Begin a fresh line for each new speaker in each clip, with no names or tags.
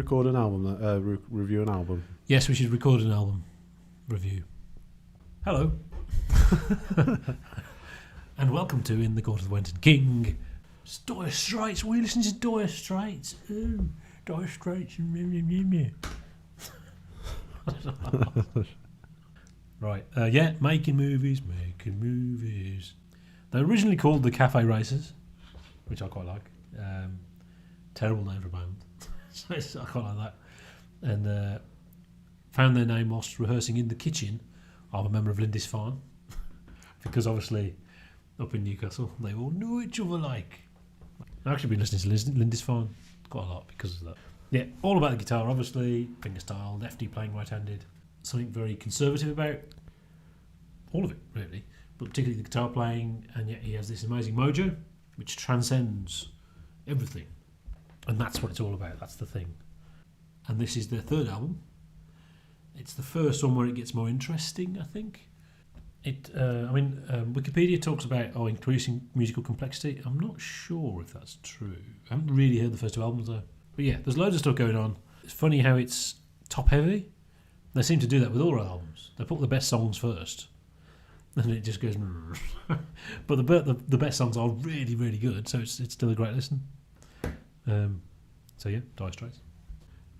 record an album? Review an album?
Yes, we should record an album review. Hello. And welcome to In the Court of the Wenton King. It's Dire Straits. We're listening to Dire Straits. Oh, Dire Straits. Right. Making movies. They're originally called the Cafe Racers, which I quite like. Terrible name for a band. So I quite like that. And found their name whilst rehearsing in the kitchen of a member of Lindisfarne. Because obviously, up in Newcastle, they all knew each other like. I've actually been listening to Lindisfarne quite a lot because of that. Yeah, all about the guitar, obviously. Fingerstyle, lefty playing right-handed. Something very conservative about all of it, really. But particularly the guitar playing, and yet he has this amazing mojo, which transcends everything. And that's what it's all about, that's the thing. And this is their third album. It's the first one where it gets more interesting, I think. Wikipedia talks about increasing musical complexity. I'm not sure if that's true. I haven't really heard the first two albums though. But yeah, there's loads of stuff going on. It's funny how it's top heavy. They seem to do that with all our albums. They put the best songs first, and it just goes. But the best songs are really, really good, so it's still a great listen. Dire Straits.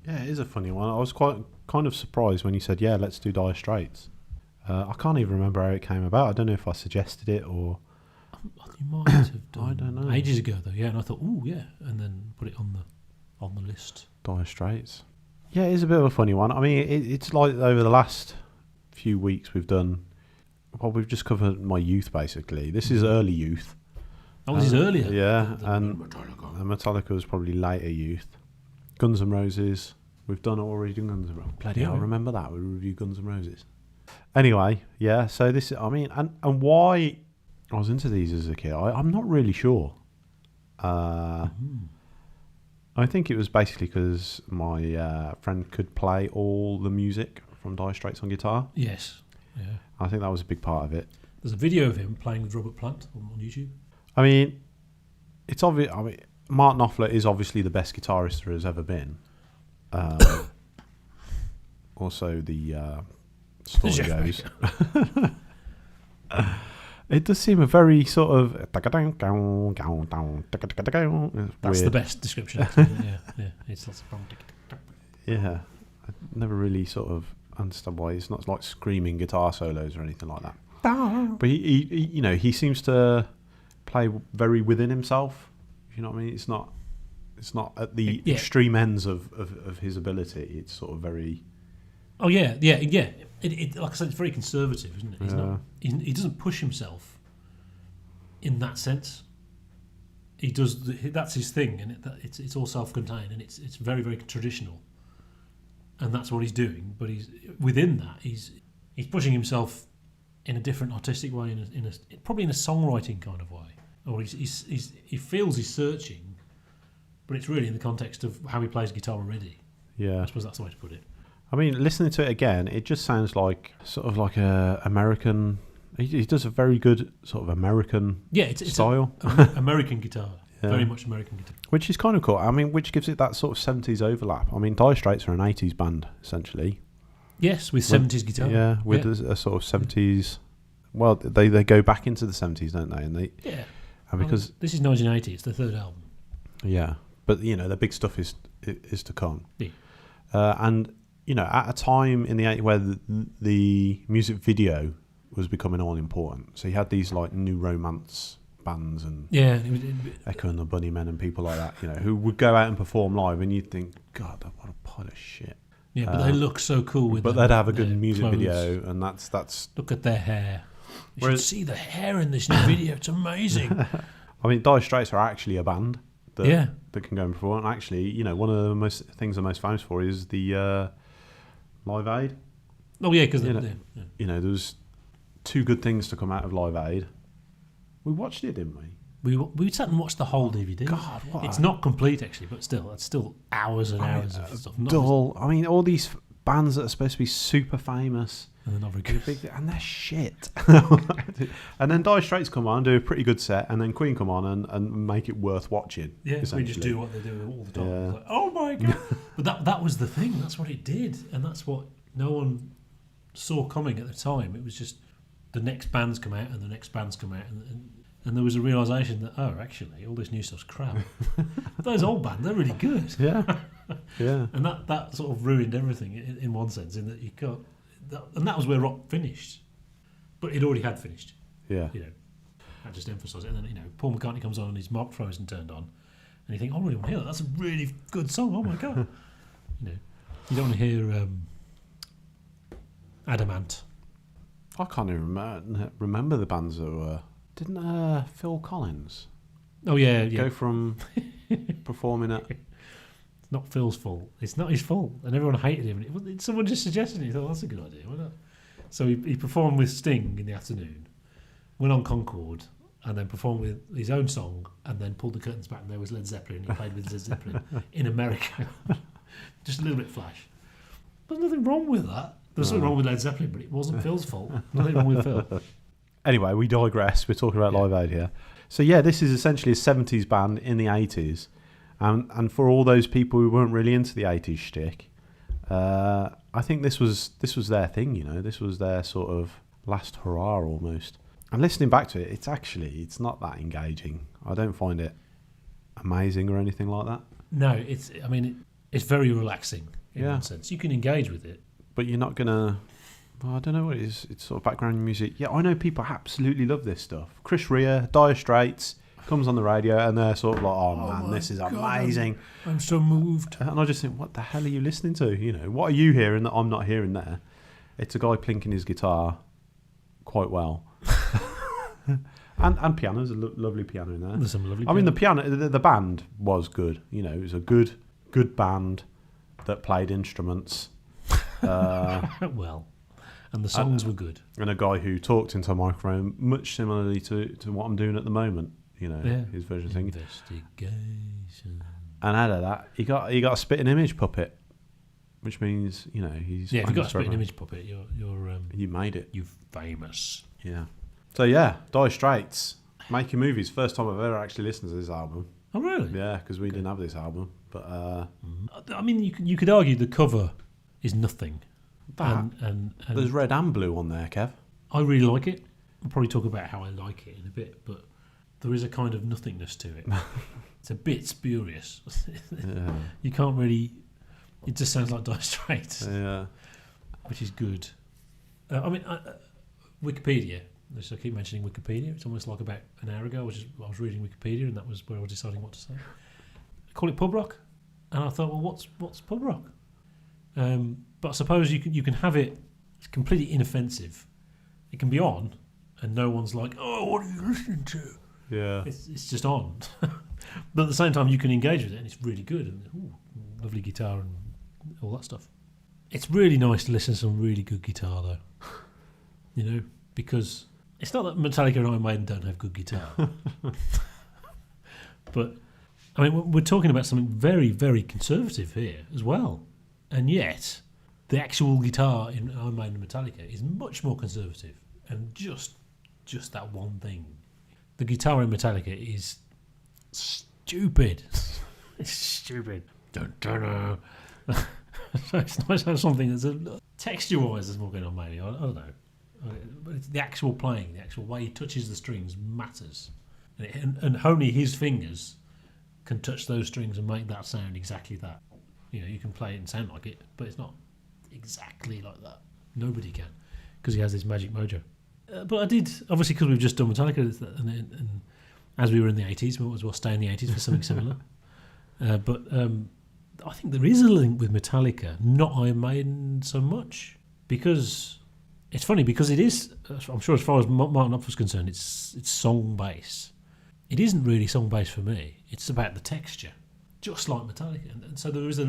Yeah, it is a funny one. I was kind of surprised when you said, "Yeah, let's do Dire Straits." I can't even remember how it came about. I don't know if I suggested it or.
You might have done.
I don't know.
Ages ago though, yeah. And I thought, and then put it on the list.
Dire Straits. Yeah, it is a bit of a funny one. I mean, it's like over the last few weeks we've just covered my youth basically. This is early youth.
Oh, this is earlier.
Yeah, and Metallica was probably later youth. Guns N' Roses. We've already done Guns N' Roses. Bloody hell, remember that? We reviewed Guns N' Roses. Anyway, yeah, so this, I mean, and why I was into these as a kid, I'm not really sure. I think it was basically because my friend could play all the music from Dire Straits on guitar.
Yes, yeah.
I think that was a big part of it.
There's a video of him playing with Robert Plant on YouTube.
I mean, it's obvious. I mean, Mark Knopfler is obviously the best guitarist there has ever been. Also, the story goes. It does seem a very sort of. That's
the best description. Yeah. It's lots of.
Yeah, I never really sort of understand why it's not like screaming guitar solos or anything like that. But he seems to play very within himself. You know what I mean? It's not at the extreme ends of his ability. It's sort of very.
Oh yeah. It like I said, it's very conservative, isn't it? He doesn't push himself in that sense. He does. That's his thing, and it's all self-contained, and it's very, very traditional. And that's what he's doing. But he's within that. He's pushing himself in a different artistic way, probably in a songwriting kind of way, or he feels he's searching, but it's really in the context of how he plays guitar already.
Yeah,
I suppose that's the way to put it.
I mean, listening to it again, it just sounds like sort of like a American. He does a very good sort of American style.
American guitar, very much American guitar,
which is kind of cool. I mean, which gives it that sort of 70s overlap. I mean, Dire Straits are an 80s band essentially.
Yes, with 70s guitar.
Yeah, with a sort of 70s. Well, they go back into the 70s, don't they? And and because
this is 1980, it's the third album.
Yeah, but the big stuff is to come.
Yeah.
And at a time in the 80s where the music video was becoming all important, so you had these like new romance bands and Echo and the Bunnymen and people like that, who would go out and perform live, and you'd think, God, what a pile of shit.
Yeah, but they look so cool with.
But they'd have a good music clothes. Video, and that's.
Look at their hair. You should see the hair in this new video. It's amazing.
I mean, Dire Straits are actually a band that can go and perform. And actually, one of the things they're most famous for is the Live Aid.
Oh yeah, because
there was two good things to come out of Live Aid. We watched it, didn't we?
We sat and watched the whole DVD.
God,
it's not complete actually, but still, it's still hours and hours of stuff.
Dull. I mean, all these bands that are supposed to be super famous.
And they're not very good.
And they're shit. And then Dire Straits come on, do a pretty good set, and then Queen come on and make it worth watching.
Yeah, we just do what they do all the time.
Yeah.
Like, oh my God. But that was the thing. That's what it did. And that's what no one saw coming at the time. It was just the next bands come out and the next bands come out. And there was a realisation that, oh, actually, all this new stuff's crap. Those old bands, they're really good.
Yeah. Yeah.
And that sort of ruined everything in one sense, in that you can't... and that was where rock finished. But it already had finished.
Yeah.
You know, I just emphasise it. And then, you know, Paul McCartney comes on and his Mark Frozen turned on. And you think, I really want to hear that. That's a really good song. Oh, my God. You know, you don't want to hear Adamant.
I can't even remember the bands that were... Didn't Phil Collins
go
from performing at...
It's not Phil's fault. It's not his fault. And everyone hated him. Someone just suggested it. He thought, that's a good idea. Why not? So he performed with Sting in the afternoon, went on Concorde, and then performed with his own song, and then pulled the curtains back, and there was Led Zeppelin. He played with Led Zeppelin in America. Just a little bit flash. There's nothing wrong with that. There's something wrong with Led Zeppelin, but it wasn't Phil's fault. Nothing wrong with Phil.
Anyway, we digress. We're talking about Live Aid here. So yeah, this is essentially a 70s band in the 80s. And for all those people who weren't really into the 80s shtick, I think this was their thing, you know. This was their sort of last hurrah almost. And listening back to it, it's not that engaging. I don't find it amazing or anything like that.
No, it's very relaxing in one sense. You can engage with it.
But you're not going to... Well, I don't know what it is. It's sort of background music. Yeah, I know people absolutely love this stuff. Chris Rea, Dire Straits, comes on the radio and they're sort of like, oh man, this is amazing.
I'm so moved.
And I just think, what the hell are you listening to? You know, what are you hearing that I'm not hearing there? It's a guy plinking his guitar quite well. and piano. There's a lovely piano in there.
There's some lovely
piano. I mean, the piano, the band was good. You know, it was a good band that played instruments.
Well... And the songs were good. And
a guy who talked into a microphone, much similarly to what I'm doing at the moment. You know, his version of thing.
Investigation.
And out of that, he got a spitting image puppet, which means, you know, he's...
Yeah, if you got a spitting image puppet, you're
you made it.
You're famous.
Yeah. So yeah, Dire Straits, making movies. First time I've ever actually listened to this album.
Oh really?
Yeah, because we didn't have this album. But
I mean, you could argue the cover is nothing. And
there's red and blue on there, Kev.
I really like it. I'll probably talk about how I like it in a bit, but there is a kind of nothingness to it. It's a bit spurious.
Yeah.
You can't really... It just sounds like Dire Straits.
Yeah.
Which is good. Wikipedia. I keep mentioning Wikipedia. It's almost like about an hour ago I was reading Wikipedia, and that was where I was deciding what to say. I call it pub rock. And I thought, well, what's pub rock? But I suppose you can have it. It's completely inoffensive. It can be on, and no one's like, "Oh, what are you listening to?"
Yeah,
it's just on. But at the same time, you can engage with it, and it's really good. And lovely guitar and all that stuff. It's really nice to listen to some really good guitar, though. You know, because it's not that Metallica and Iron Maiden don't have good guitar, but I mean, we're talking about something very, very conservative here as well, and yet. The actual guitar in Iron Maiden and Metallica is much more conservative, and just that one thing. The guitar in Metallica is stupid. It's stupid. So it's nice to have something that's texture-wise. There's more going on, maybe. I don't know, but it's the actual playing, the actual way he touches the strings matters, and only his fingers can touch those strings and make that sound exactly that. You know, you can play it and sound like it, but it's not exactly like that. Nobody can, because he has this magic mojo. But I did, obviously, because we've just done Metallica, and as we were in the 80s, we might as well stay in the 80s for something similar. But I think there is a link with Metallica, not Iron Maiden so much, because it's funny, because it is, I'm sure as far as Martin Knopfler's concerned, it's song bass. It isn't really song bass for me. It's about the texture, just like Metallica. And so there is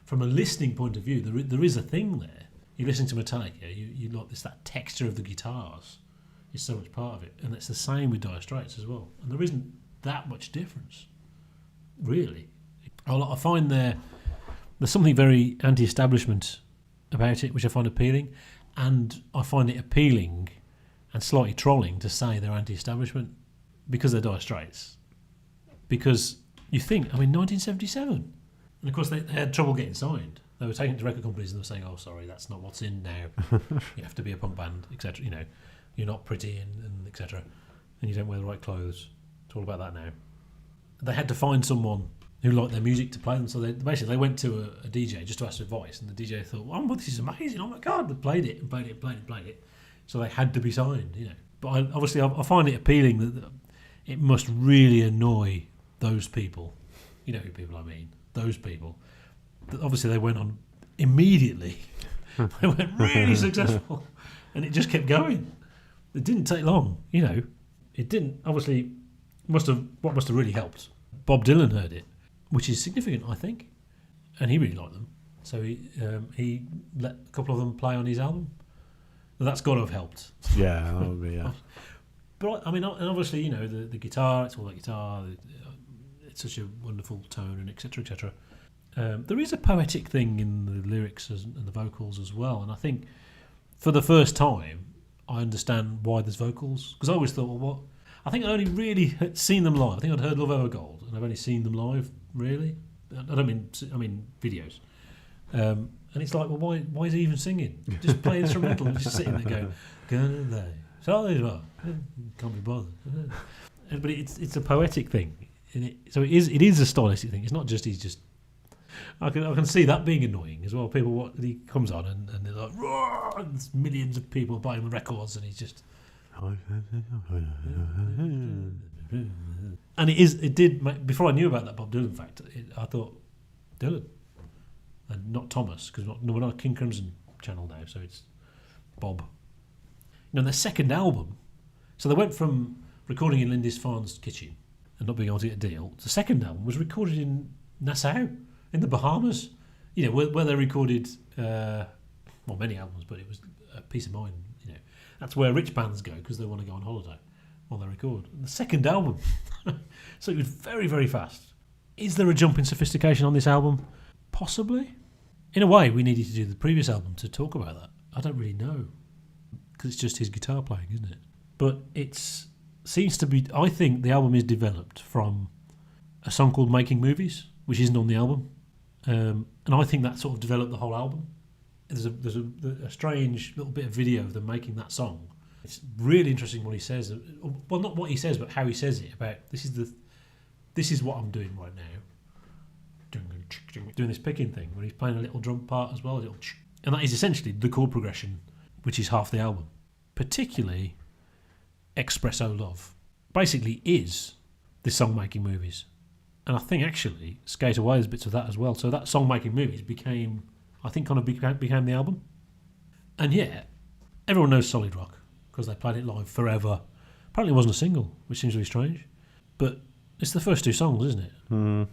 from a listening point of view, there is a thing there. You listen to Metallica, you like that texture of the guitars is so much part of it, and it's the same with Dire Straits as well. And there isn't that much difference, really. I find there's something very anti-establishment about it, which I find appealing, and I find it appealing and slightly trolling to say they're anti-establishment because they're Dire Straits. Because you think, 1977, and of course they had trouble getting signed. They were taking it to record companies and they were saying, "Oh, sorry, that's not what's in now. You have to be a punk band, etc. You're not pretty and etc. And you don't wear the right clothes. It's all about that now." They had to find someone who liked their music to play them. So they went to a DJ just to ask advice, and the DJ thought, "Oh, this is amazing! Oh my god!" They played it and played it and played it and played it. So they had to be signed, But I find it appealing that it must really annoy those people. You know who people I mean? Those people. Obviously, they went on immediately. They went really successful, and it just kept going. It didn't take long, It didn't. Obviously, what must have really helped. Bob Dylan heard it, which is significant, I think, and he really liked them. So he let a couple of them play on his album. And that's got to have helped.
Yeah, that would be, yeah.
But and obviously, the guitar. It's all that guitar. It's such a wonderful tone, and etc. etc. There is a poetic thing in the lyrics and the vocals as well, and I think for the first time I understand why there's vocals, because I always thought, well, what? I think I only really had seen them live. I think I'd heard Love Over Gold, and I've only seen them live, really. I mean videos. And it's like, well, why is he even singing? Just play instrumental and just sitting there going, "Gonna lay, sorry, well, can't be bothered." But it's a poetic thing, so it is a stylistic thing. It's not just he's just. I can see that being annoying as well. He comes on and they're like, "Roar!" And there's millions of people buying records, and he's just. And it did. Before I knew about that Bob Dylan fact, I thought Dylan, and not Thomas, because we're not a King Crimson channel now, so it's Bob. Their second album, so they went from recording in Lindisfarne's kitchen and not being able to get a deal. The second album was recorded in Nassau, in the Bahamas, where they recorded, many albums, but it was a Peace of Mind, That's where rich bands go because they want to go on holiday while they record. And the second album, so it was very, very fast. Is there a jump in sophistication on this album? Possibly. In a way, we needed to do the previous album to talk about that. I don't really know, because it's just his guitar playing, isn't it? But seems to be. I think the album is developed from a song called "Making Movies," which isn't on the album, and I think that sort of developed the whole album. There's a strange little bit of video of them making that song. It's really interesting what he says. Well, not what he says, but how he says it. About this is what I'm doing right now. Doing this picking thing where he's playing a little drum part as well, and that is essentially the chord progression, which is half the album. Particularly, Expresso Love basically is this song Making Movies, and I think actually Skateaway has bits of that as well. So that song Making Movies became the album, and yet everyone knows Solid Rock because they played it live forever. Apparently, it wasn't a single, which seems really strange, but it's the first two songs, isn't it?
Mm.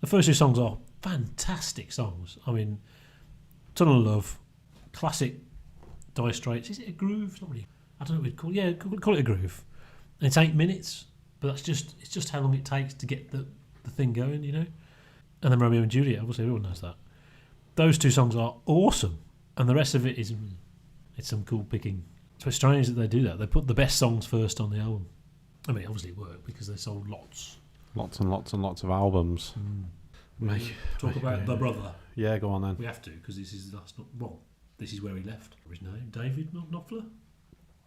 The first two songs are fantastic songs. Tunnel of Love, classic Dire Straits. Is it a groove? It's not really. I don't know what we'd call it. Yeah, call it a groove. And it's 8 minutes, but it's just how long it takes to get the thing going, And then Romeo and Juliet, obviously everyone knows that. Those two songs are awesome, and the rest of it's some cool picking. It's strange that they do that. They put the best songs first on the album. Obviously it worked because they sold lots.
Lots and lots and lots of albums.
Talk about the brother.
Yeah, go on then.
We have to, because this is this is where he left. His name, David Knopfler?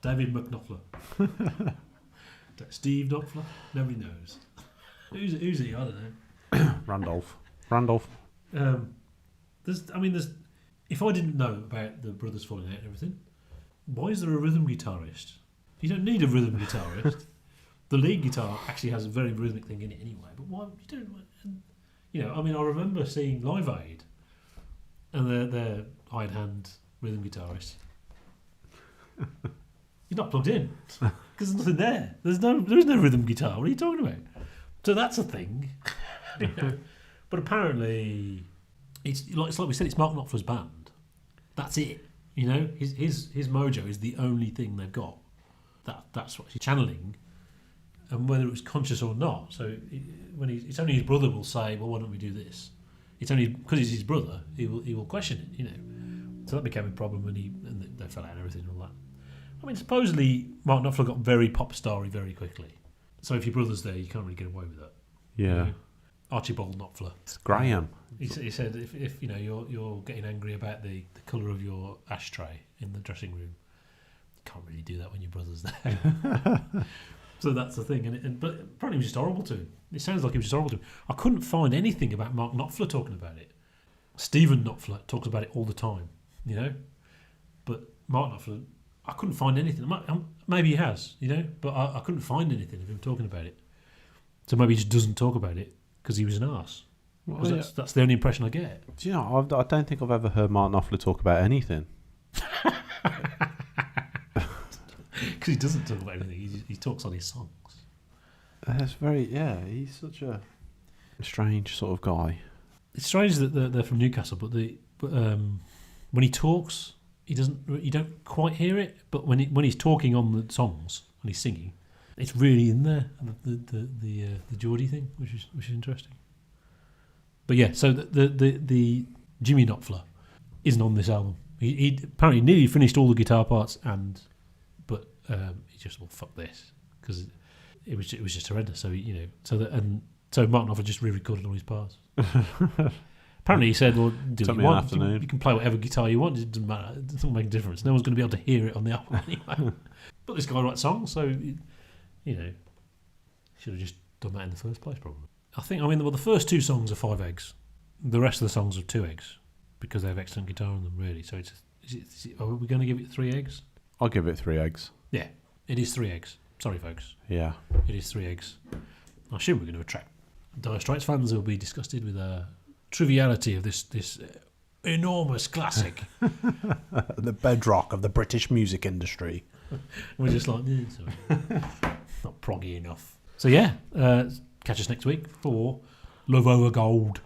David McKnopfler. Steve Knopfler? Nobody knows. Who's he? I don't know.
Randolph.
There's. If I didn't know about the brothers falling out and everything, why is there a rhythm guitarist? You don't need a rhythm guitarist. The lead guitar actually has a very rhythmic thing in it anyway. But why you don't? I remember seeing Live Aid, and their hired hand rhythm guitarist. You're not plugged in because there's nothing there. There's no rhythm guitar. What are you talking about? So that's a thing. But apparently, it's like we said. It's Mark Knopfler's band. That's it. His mojo is the only thing they've got. That's what he's channeling. And whether it was conscious or not, so it's only his brother will say, "Well, why don't we do this?" It's only because it's his brother he will question it. So that became a problem when they fell out and everything and all that. I mean, supposedly Mark Knopfler got very pop starry very quickly. So if your brother's there, you can't really get away with that.
Yeah.
You know? Archibald Knopfler.
It's Graham.
He said if you know you're getting angry about the colour of your ashtray in the dressing room, you can't really do that when your brother's there. So that's the thing. But apparently it was just horrible to him. It sounds like it was just horrible to him. I couldn't find anything about Mark Knopfler talking about it. Stephen Knopfler talks about it all the time, you know. But Mark Knopfler, I couldn't find anything. Maybe he has, you know, but I couldn't find anything of him talking about it. So maybe he just doesn't talk about it because he was an arse. Well, that's the only impression I get.
Do you know, I don't think I've ever heard Mark Knopfler talk about anything.
Because he doesn't talk about anything. He talks on his songs.
That's he's such a strange sort of guy.
It's strange that they're from Newcastle, but when he talks, you don't quite hear it. But when he's talking on the songs, when he's singing, it's really in there. The Geordie thing, which is interesting. But yeah, so the Jimmy Knopfler isn't on this album. He apparently nearly finished all the guitar parts, but he just fuck this because it was just horrendous. So so Mark Knopfler just re-recorded all his parts. Apparently he said, "Well, do what you want. You can play whatever guitar you want. It doesn't matter. It doesn't make a difference. No one's going to be able to hear it on the album anyway." But this guy writes songs, so should have just done that in the first place, probably. The first two songs are 5 eggs. The rest of the songs are 2 eggs because they have excellent guitar on them, really. So are we going to give it 3 eggs?
I'll give it 3 eggs.
Yeah, it is 3 eggs. Sorry, folks.
Yeah.
It is 3 eggs. I assume we're going to attract Dire Straits fans who will be disgusted with the triviality of this enormous classic.
The bedrock of the British music industry.
We're just like, sorry. Not proggy enough. So yeah, catch us next week for Love Over Gold.